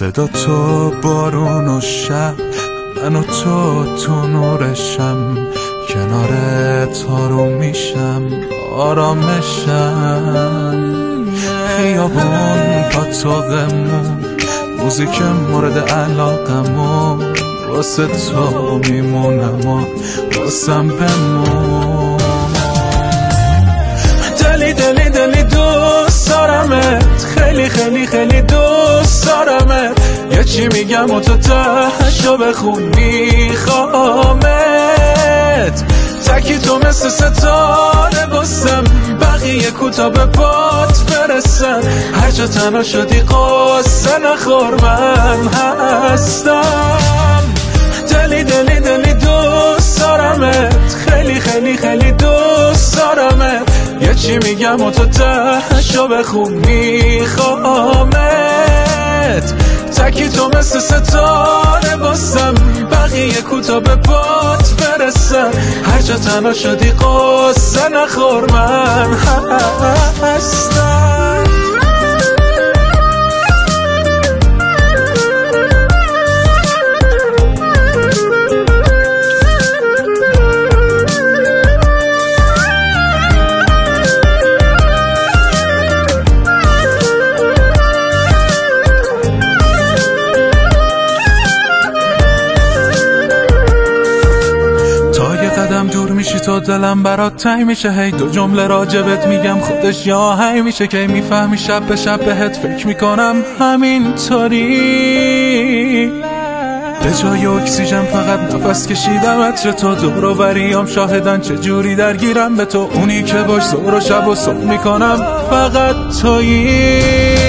صدا تو بارون و شب، من و تو نورشم، کنارت آروم میشم، آرامشم. خیابون پاتوقمون، موزیک مورد علاقمون، واسه تو میمونم و واسم بمون. دلی دلی دلی دوست دارمت، خیلی خیلی خیلی دوست دارمت. یه چی میگم و تو تهشو بخون، میخوامت. تکی تو مثل ستاره بستم، بقیه کوتا به بات برسن. هر جا تنها شدی قصه نخور، من هستم. دلی دلی دلی دوست دارمت، خیلی خیلی خیلی دوست دارمت. یه چی میگم و تو تهشو بخون، میخوامت. تکی تو مثل ستاره بستم، بقیه کوتا به بات برسن. هر جا تنها شدی قصه نخور، من هستم. دور میشی تو دلم برات تنگ میشه، هی دو جمله راجبت میگم خودش یا هی میشه. که میفهمی شب به شب بهت فکر میکنم همینطوری. به جای اکسیژن فقط نفس کشیدم عطر تو، دور و بریام شاهدن چجوری درگیرم به تو. اونی که باش ظهر و شب و صبح میکنم فقط تویی.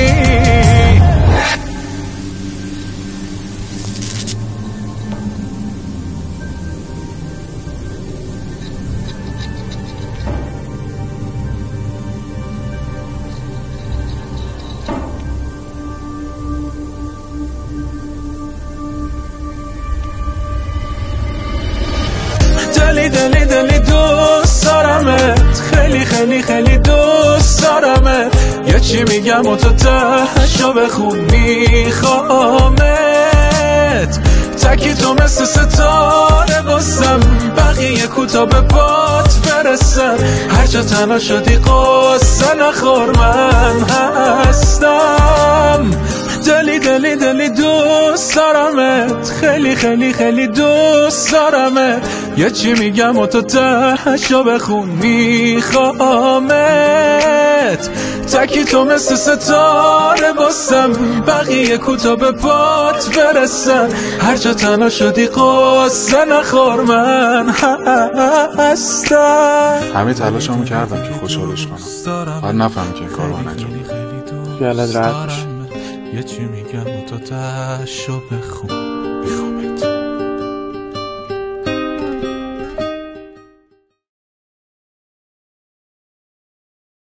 دلی دلی دلی دوست دارمت، خیلی خیلی خیلی دوست دارمت. یه چی میگم و تو تهشو بخون، میخوامت. تکی تو مثل ستاره بستم، بقیه کوتا به بات برسن. هر جا تنها شدی قصه نخور، من هستم. دلی دلی دلی دوست دارمت، خیلی خیلی خیلی دوست دارمت. یه چی میگم و تو تهشو بخون، میخوامت. تکی تو مثل ستاره بستم، بقیه کوتا به پات برسن. هر جا تنها شدی قصه نخور، من هستم. همه تلاشمو کردم که خوشحالش کنم، باید نفهمی که این کارو انجام خیالت راحت بشه. یه چی میگم و تو تهشو بخون، میخوامت.